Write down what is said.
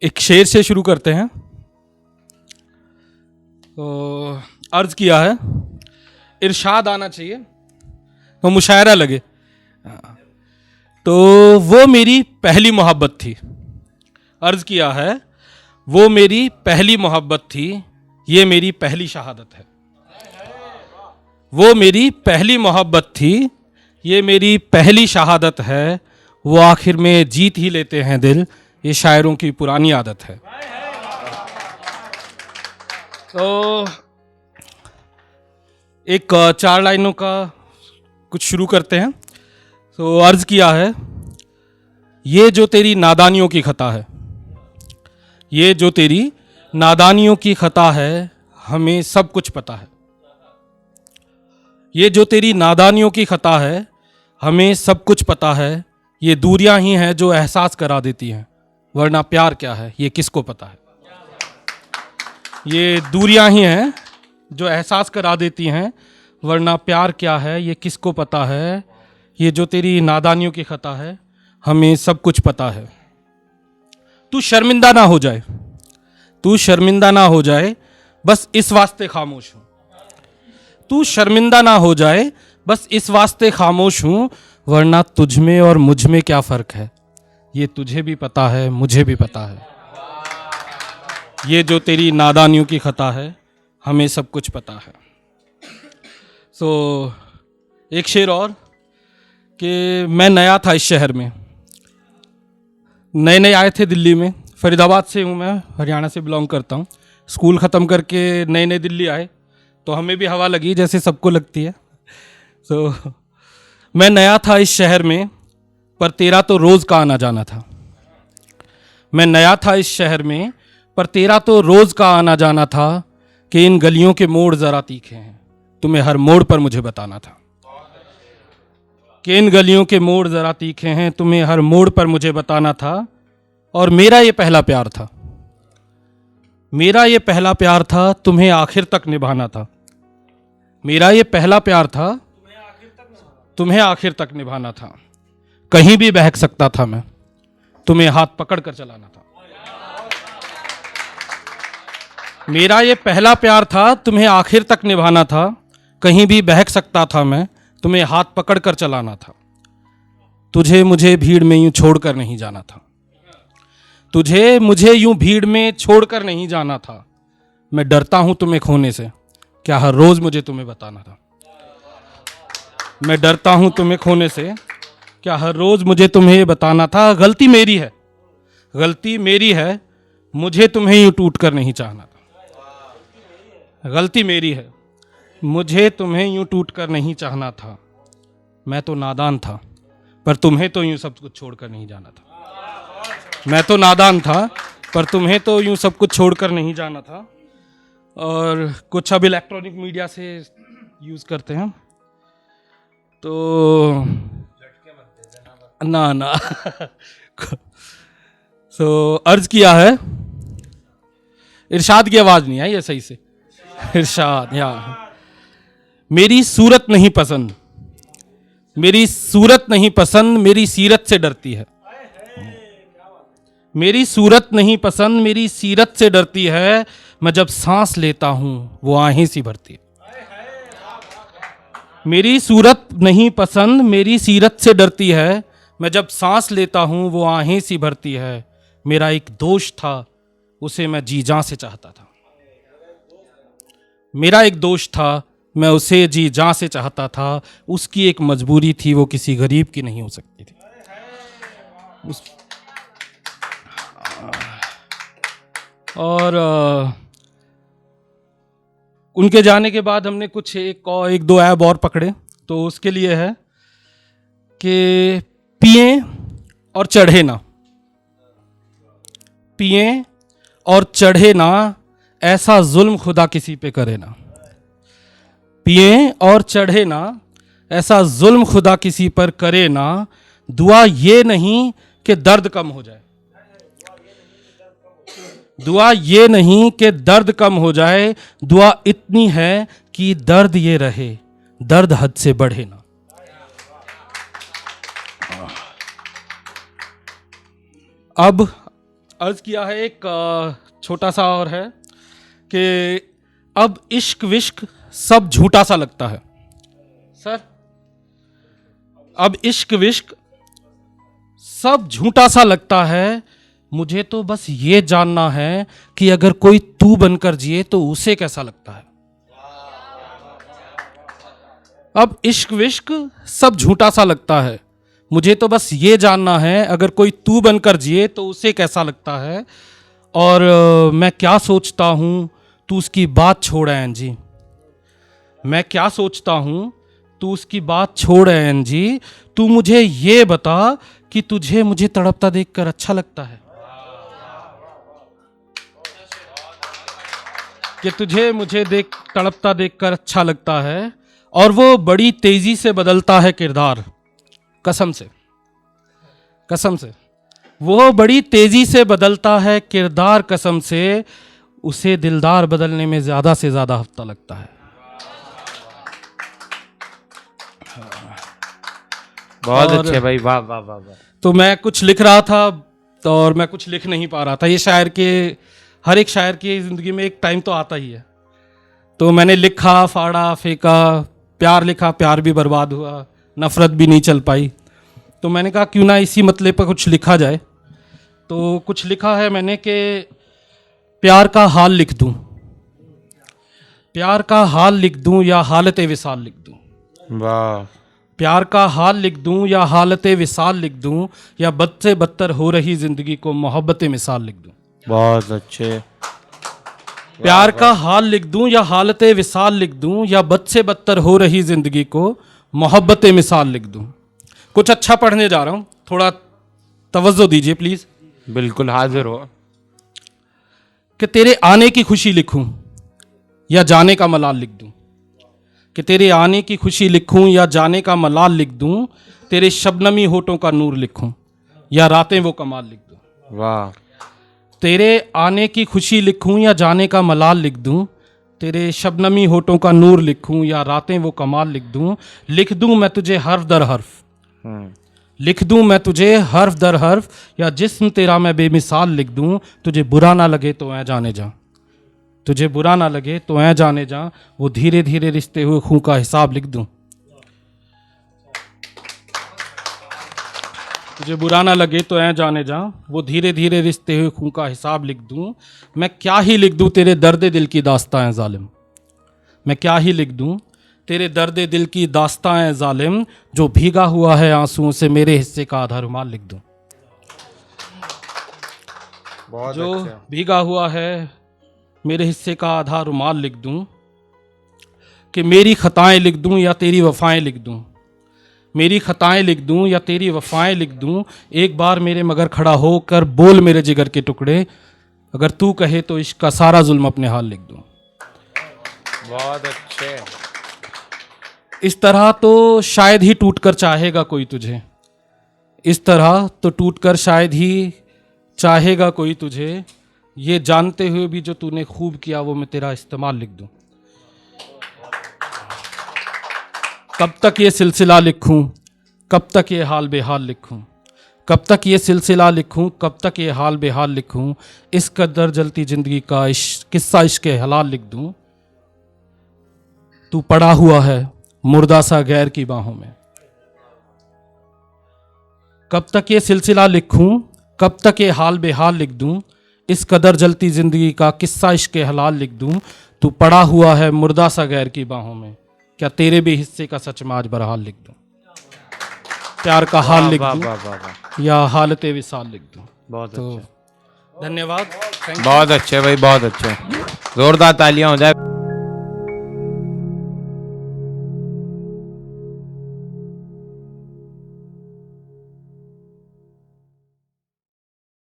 एक शेर से शुरू करते हैं। तो अर्ज किया है, इरशाद आना चाहिए तो मुशायरा लगे। तो वो मेरी पहली मोहब्बत थी। अर्ज किया है, वो मेरी पहली मोहब्बत थी, ये मेरी पहली शहादत है। वो मेरी पहली मोहब्बत थी, ये मेरी पहली शहादत है। वो आखिर में जीत ही लेते हैं दिल, ये शायरों की पुरानी आदत है। तो एक 4 लाइनों का कुछ शुरू करते हैं। तो अर्ज किया है, ये जो तेरी नादानियों की खता है, ये जो तेरी नादानियों की खता है, हमें सब कुछ पता है। ये जो तेरी नादानियों की खता है, हमें सब कुछ पता है। ये दूरियां ही हैं जो एहसास करा देती हैं, वरना प्यार क्या है ये किसको पता है। ये दूरियां ही हैं जो एहसास करा देती हैं, वरना प्यार क्या है ये किसको पता है। ये जो तेरी नादानियों की खता है, हमें सब कुछ पता है। तू शर्मिंदा ना हो जाए, तू शर्मिंदा ना हो जाए, बस इस वास्ते खामोश हूं। तू शर्मिंदा ना हो जाए, बस इस वास्ते खामोश हूं, वरना तुझ में और मुझ में क्या फर्क है, ये तुझे भी पता है मुझे भी पता है। ये जो तेरी नादानियों की खता है, हमें सब कुछ पता है। सो एक शेर और कि मैं नया था इस शहर में, नए नए आए थे दिल्ली में। फरीदाबाद से हूँ मैं, हरियाणा से बिलोंग करता हूँ। स्कूल ख़त्म करके नए नए दिल्ली आए तो हमें भी हवा लगी जैसे सबको लगती है। तो मैं नया था इस शहर में, पर तेरा तो रोज़ का आना जाना था। मैं नया था इस शहर में, पर तेरा तो रोज़ का आना जाना था। कि इन गलियों के मोड़ ज़रा तीखे हैं, तुम्हें हर मोड़ पर मुझे बताना था। कि इन गलियों के मोड़ ज़रा तीखे हैं, तुम्हें हर मोड़ पर मुझे बताना था। और मेरा ये पहला प्यार था, मेरा ये पहला प्यार था, तुम्हें आखिर तक निभाना था। मेरा ये पहला प्यार था, तुम्हें आखिर तक निभाना था। कहीं भी बहक सकता था मैं, तुम्हें हाथ पकड़ कर चलाना था। मेरा ये पहला प्यार था, तुम्हें आखिर तक निभाना था। कहीं भी बहक सकता था मैं, तुम्हें हाथ पकड़ कर चलाना था। तुझे मुझे भीड़ में यूं छोड़कर नहीं जाना था। तुझे मुझे यूं भीड़ में छोड़कर नहीं जाना था। मैं डरता हूं तुम्हें खोने से, क्या हर रोज मुझे तुम्हें बताना था। मैं डरता हूं तुम्हें खोने से, क्या हर रोज मुझे तुम्हें बताना था। गलती मेरी है, गलती मेरी है, मुझे तुम्हें यूं टूट कर नहीं चाहना था। गलती मेरी है, मुझे तुम्हें यूं टूट कर नहीं चाहना था। मैं तो नादान था, पर तुम्हें तो यूं सब कुछ छोड़कर नहीं जाना था। मैं तो नादान था, पर तुम्हें तो यूं सब कुछ छोड़कर नहीं जाना था। और कुछ अब इलेक्ट्रॉनिक मीडिया से यूज़ करते हैं तो ना सो अर्ज किया है, इरशाद की आवाज़ नहीं आई है सही से। इरशाद या मेरी सूरत नहीं पसंद, मेरी सूरत नहीं पसंद, मेरी सीरत से डरती है। मेरी सूरत नहीं पसंद, मेरी सीरत से डरती है। मैं जब सांस लेता हूं वो आहें सी भरती है। मेरी सूरत नहीं पसंद, मेरी सीरत से डरती है। मैं जब सांस लेता हूं वो आहें सी भरती है। मेरा एक दोस्त था, उसे मैं जी जान से चाहता था। मेरा एक दोस्त था, मैं उसे जी जान से चाहता था। उसकी एक मजबूरी थी, वो किसी गरीब की नहीं हो सकती थी। और उनके जाने के बाद हमने कुछ एक दो ऐप और पकड़े। तो उसके लिए है कि पिएं और चढ़े ना, पिएं और चढ़े ना, ऐसा जुल्म खुदा किसी पे करे ना। पिएं और चढ़े ना, ऐसा जुल्म खुदा किसी पर करे ना। दुआ ये नहीं कि दर्द कम हो जाए, दुआ ये नहीं कि दर्द कम हो जाए। दुआ इतनी है कि दर्द ये रहे, दर्द हद से बढ़े ना। अब अर्ज किया है एक छोटा सा और है कि अब इश्क विश्क सब झूठा सा लगता है। सर, अब इश्क विश्क सब झूठा सा लगता है, मुझे तो बस ये जानना है कि अगर कोई तू बनकर जिए तो उसे कैसा लगता है। अब इश्क विश्क सब झूठा सा लगता है, मुझे तो बस ये जानना है अगर कोई तू बनकर जिए तो उसे कैसा लगता है। और मैं क्या सोचता हूँ तू उसकी बात छोड़ ऐन जी, मैं क्या सोचता हूँ तू उसकी बात छोड़ ऐन जी, तू मुझे ये बता कि तुझे मुझे तड़पता देखकर अच्छा लगता है, कि तुझे मुझे तड़पता देखकर अच्छा लगता है। और वो बड़ी तेजी से बदलता है किरदार, कसम से, कसम से वो बड़ी तेजी से बदलता है किरदार, कसम से उसे दिलदार बदलने में ज्यादा से ज्यादा हफ्ता लगता है। बहुत अच्छे भाई, वाह वाह वाह वाह। तो मैं कुछ लिख रहा था और मैं कुछ लिख नहीं पा रहा था। ये शायर के, हर एक शायर की जिंदगी में एक टाइम तो आता ही है। तो मैंने लिखा, फाड़ा, फेंका, प्यार लिखा, प्यार भी बर्बाद हुआ, नफरत भी नहीं चल पाई। तो मैंने कहा क्यों ना इसी मतले पर कुछ लिखा जाए। तो कुछ लिखा है मैंने कि प्यार का हाल लिख दूं, प्यार का हाल लिख दूं या हालत विसाल लिख दूं। वाह। प्यार का हाल लिख दूं या हालत विसाल लिख दूं, या बद से बदतर हो रही जिंदगी को मोहब्बत मिसाल लिख दूं। बहुत अच्छे। प्यार का हाल लिख दूं या हालत विसाल लिख दूं, या बद से बदतर हो रही जिंदगी को मोहब्बत मिसाल लिख दूं। कुछ अच्छा पढ़ने जा रहा हूं, थोड़ा तवज्जो दीजिए प्लीज। बिल्कुल हाजिर हो। कि तेरे आने की खुशी लिखूं या जाने का मलाल लिख दूं, कि तेरे आने की खुशी लिखूं या जाने का मलाल लिख दूं, तेरे शबनमी होठों का नूर लिखूं या रातें वो कमाल लिख दूं। वाह। तेरे आने की खुशी लिखूं या जाने का मलाल लिख दूं, तेरे शबनमी होठों का नूर लिखूं या रातें वो कमाल लिख दूं मैं तुझे हर्फ दर हर्फ, लिख दूं मैं तुझे हर्फ दर हर्फ, या जिस्म तेरा मैं बेमिसाल लिख दूं, तुझे बुरा ना लगे तो ऐ जाने जा, तुझे बुरा ना लगे तो ऐ जाने जा, वो धीरे धीरे रिश्ते हुए खून का हिसाब लिख दूं। तुझे बुरा ना लगे तो ऐ जाने जा, वो धीरे धीरे रिश्ते हुए खून का हिसाब लिख दूं। मैं क्या ही लिख दूं तेरे दर्द दिल की दास्तां है जालिम, मैं क्या ही लिख दूं तेरे दर्द दिल की दास्तां है जालिम, जो भीगा हुआ है आंसुओं से मेरे हिस्से का आधा रुमाल लिख दूं। बहुत जो अच्छा। भीगा हुआ है मेरे हिस्से का आधा रुमाल लिख दूं, कि मेरी खताएं लिख दूं या तेरी वफाएं लिख दूं, मेरी खताएं लिख दूं या तेरी वफाएं लिख दूं, एक बार मेरे मगर खड़ा होकर बोल मेरे जिगर के टुकड़े, अगर तू कहे तो इश्क का सारा जुल्म अपने हाल लिख दूं। बहुत अच्छे। इस तरह तो शायद ही टूटकर चाहेगा कोई तुझे, इस तरह तो टूटकर शायद ही चाहेगा कोई तुझे, ये जानते हुए भी जो तूने खूब किया वो मैं तेरा इस्तेमाल लिख दूं। कब तक ये सिलसिला लिखूं, कब तक ये हाल बेहाल लिखूं, कब तक ये सिलसिला लिखूं, कब तक ये हाल बेहाल लिखूं, इस कदर जलती जिंदगी का किस्सा इश्क हलाल लिख दूं। तू पड़ा हुआ है मुर्दा सा गैर की बाहों में, कब तक ये सिलसिला लिखूं, कब तक ये हाल बेहाल लिख दूं, इस कदर जलती जिंदगी का किस्सा इश्क हलाल लिख दूं। तू पड़ा हुआ है मुर्दा सा गैर की बाहों में, क्या तेरे भी हिस्से का सच माज बरहाल लिख दूं। प्यार का हाल लिख दूं या हालत विसाल लिख दूं। बहुत तो अच्छे। धन्यवाद। बहुत अच्छे भाई, बहुत अच्छे। जोरदार तालियां हो जाए।